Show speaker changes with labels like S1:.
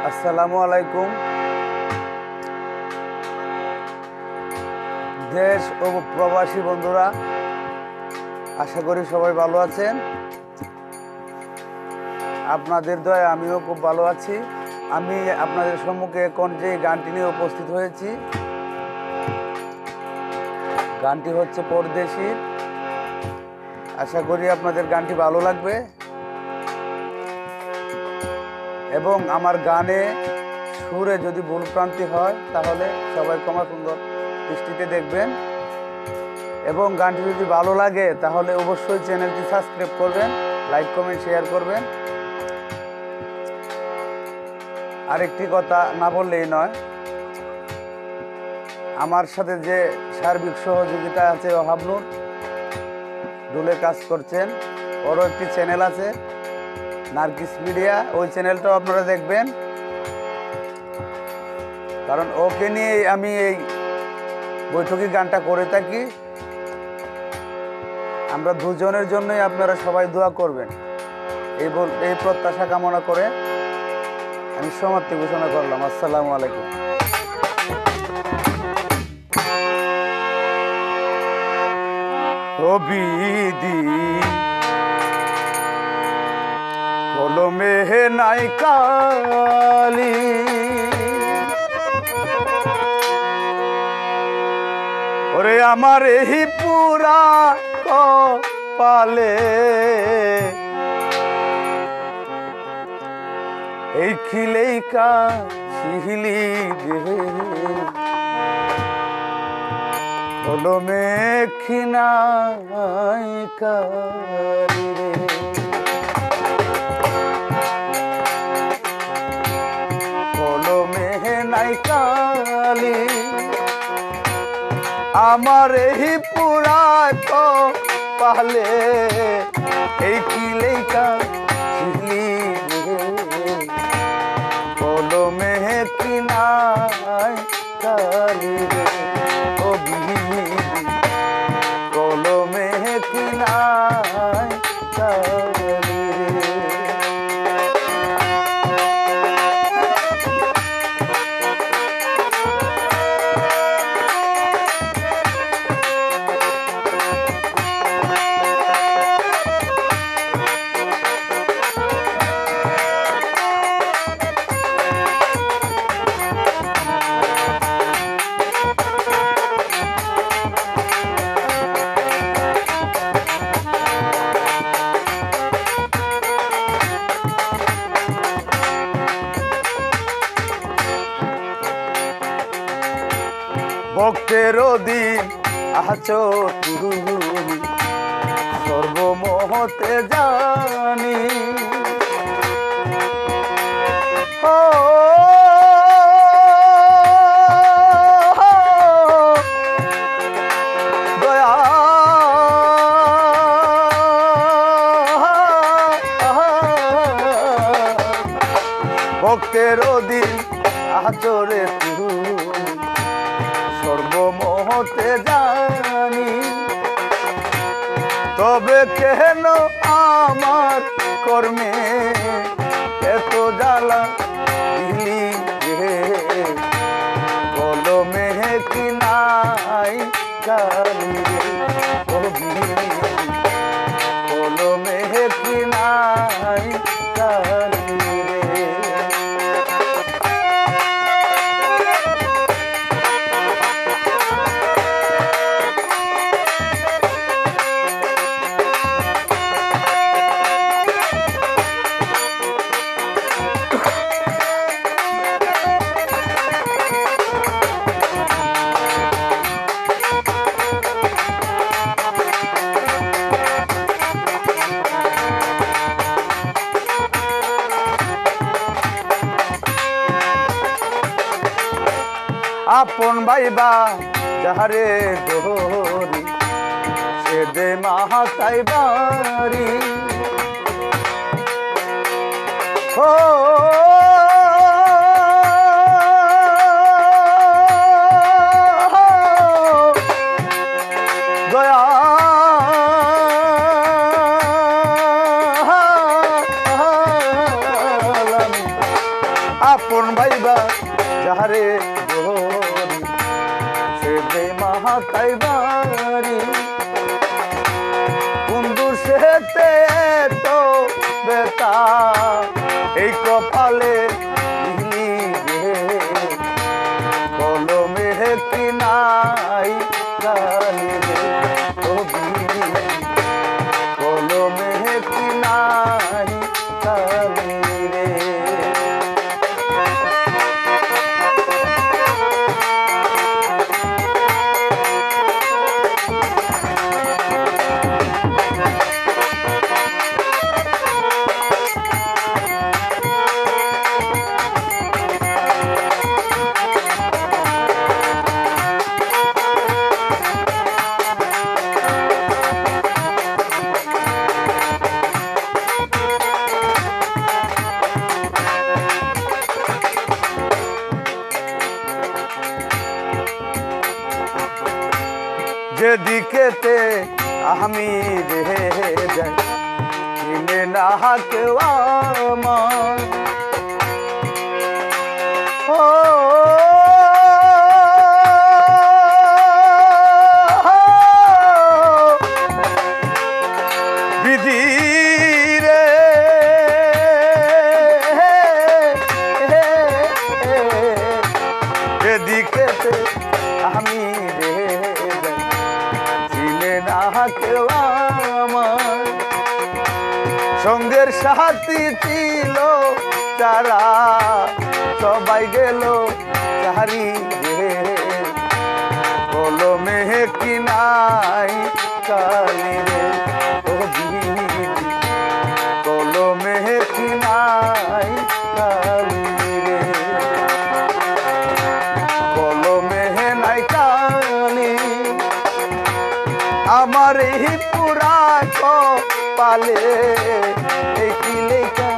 S1: আসসালামু আলাইকুম। দেশ ও প্রবাসী বন্ধুরা, আশা করি সবাই ভালো আছেন। আপনাদের দয়ায় আমিও খুব ভালো আছি। আমি আপনাদের সম্মুখে এখন যে গানটি নিয়ে উপস্থিত হয়েছি, গানটি হচ্ছে পরদেশী। আশা করি আপনাদের গানটি ভালো লাগবে এবং আমার গানে সুরে যদি ভুলভ্রান্তি হয় তাহলে সবাই ক্ষমা সুন্দর দৃষ্টিতে দেখবেন এবং গানটি যদি ভালো লাগে তাহলে অবশ্যই চ্যানেলটি সাবস্ক্রাইব করবেন, লাইক কমেন্ট শেয়ার করবেন। আরেকটি কথা না বললেই নয়, আমার সাথে যে সার্বিক সহযোগিতা আছে ওহাবনুর ডুলে কাজ করছেন, ওরও একটি চ্যানেল আছে নার্গিস মিডিয়া, ওই চ্যানেলটাও আপনারা দেখবেন, কারণ ওকে নিয়ে আমি এই বৈঠকি গানটা করে থাকি। আমরা দুজনের জন্যই আপনারা সবাই দোয়া করবেন, এই প্রত্যাশা কামনা করে আমি সমাপ্তি ঘোষণা করলাম। আসসালামু আলাইকুম। বিধি কলমে নাই কালি, ওরে আমার এই পুরা কপালে এই খিলেই কাশিলি রে, কলমে খিনাই কালি রে, কলমে নাই কালি আমার এই পুরা কপালে এই খিলেই কাশিলি রে, কলমে কিনাই কালি রে, ও বিধি কলমে কিনাই কালি রে। ভক্তের দিন আছো তুমি সর্বমহতে জানি, ও দয়া ভক্তের দিন আছো রে তুমি সর্বমহতে জানি, তবে কেন আমার কর্মে এত জ্বালা দিলি রে, কলমে কিনাই কালি রে, ও বিধি কলমে কিনাই কালি রে। আপন ভাইবা যাহারে দোহরি সে দে মাহাতাই বাড়ি, ও দয়া আপন ভাইবা যাহারে ধরি সে যে মাহাতাই বাড়ি বন্ধু সেতে তো বেতা এই কপালে লিখলি রে কলমে কি নাই কালি রে কবি কলমে কি নাই কালি রে যেদিকেতে আমি রে যাই চিনে না কেউ আমার ও বিধি রে যেদিকেতে আমি রে কেউ আমার সঙ্গের সাথী ছিল তারা সবাই গেল চারি রে কলমে কি নাই কালি রে ও দিদি কলমে কি নাই কালি রে কলমে নাই কালি আমার এই পুরা কপালে এই কি লেখা